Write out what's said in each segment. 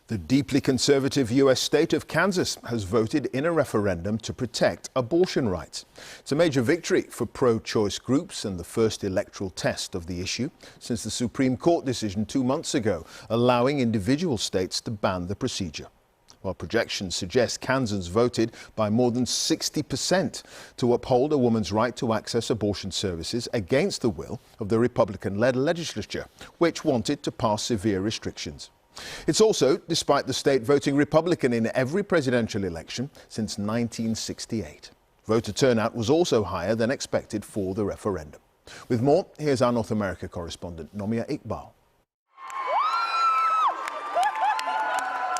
The deeply conservative U.S. state of Kansas has voted in a referendum to protect abortion rights. It's a major victory for pro-choice groups and the first electoral test of the issue since the Supreme Court decision 2 months ago, allowing individual states to ban the procedure. While projections suggest Kansans voted by more than 60% to uphold a woman's right to access abortion services against the will of the Republican-led legislature, which wanted to pass severe restrictions. It's also despite the state voting Republican in every presidential election since 1968. Voter turnout was also higher than expected for the referendum. With more, here's our North America correspondent, Nomia Iqbal.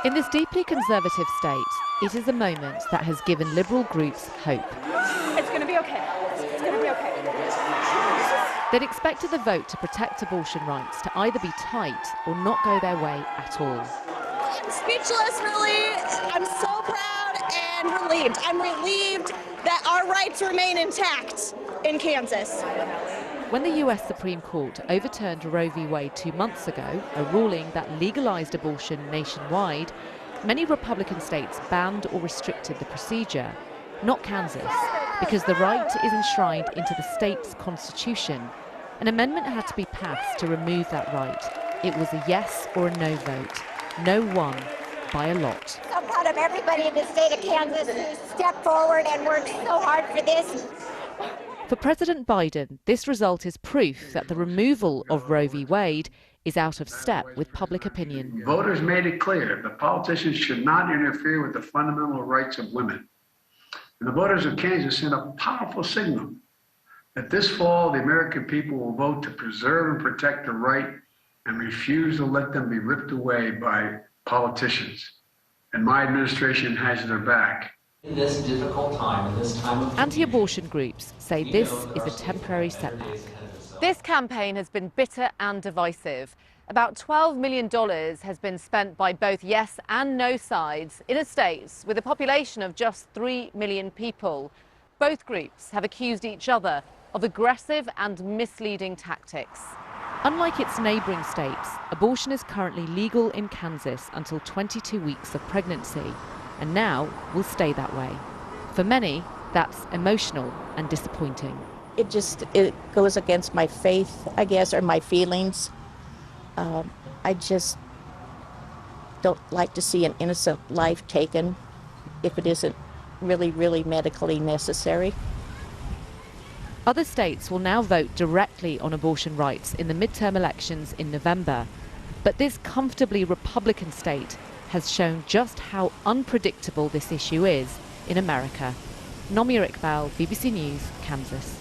In this deeply conservative state, it is a moment that has given liberal groups hope. It's going to be okay. It's going to be okay. They'd expected the vote to protect abortion rights to either be tight or not go their way at all. I'm speechless, really. I'm so proud and relieved. I'm relieved that our rights remain intact in Kansas. When the US Supreme Court overturned Roe v. Wade 2 months ago, a ruling that legalized abortion nationwide, many Republican states banned or restricted the procedure. Not Kansas, because the right is enshrined into the state's constitution. An amendment had to be passed to remove that right. It was a yes or a no vote. No won by a lot. I'm proud of everybody in the state of Kansas who stepped forward and worked so hard for this. For President Biden, this result is proof that the removal of Roe v. Wade is out of step with public opinion. Voters made it clear that politicians should not interfere with the fundamental rights of women. And the voters of Kansas sent a powerful signal that this fall the American people will vote to preserve and protect the right and refuse to let them be ripped away by politicians. And my administration has their back. In this difficult time, in this time of... Anti-abortion groups say this is a temporary setback. This campaign has been bitter and divisive. About $12 million has been spent by both yes and no sides in a state with a population of just 3 million people. Both groups have accused each other of aggressive and misleading tactics. Unlike its neighbouring states, abortion is currently legal in Kansas until 22 weeks of pregnancy, and now will stay that way. For many, that's emotional and disappointing. It goes against my faith, I guess, or my feelings. I just don't like to see an innocent life taken if it isn't really medically necessary. Other states will now vote directly on abortion rights in the midterm elections in November. But this comfortably Republican state has shown just how unpredictable this issue is in America. Nomia Iqbal, BBC News, Kansas.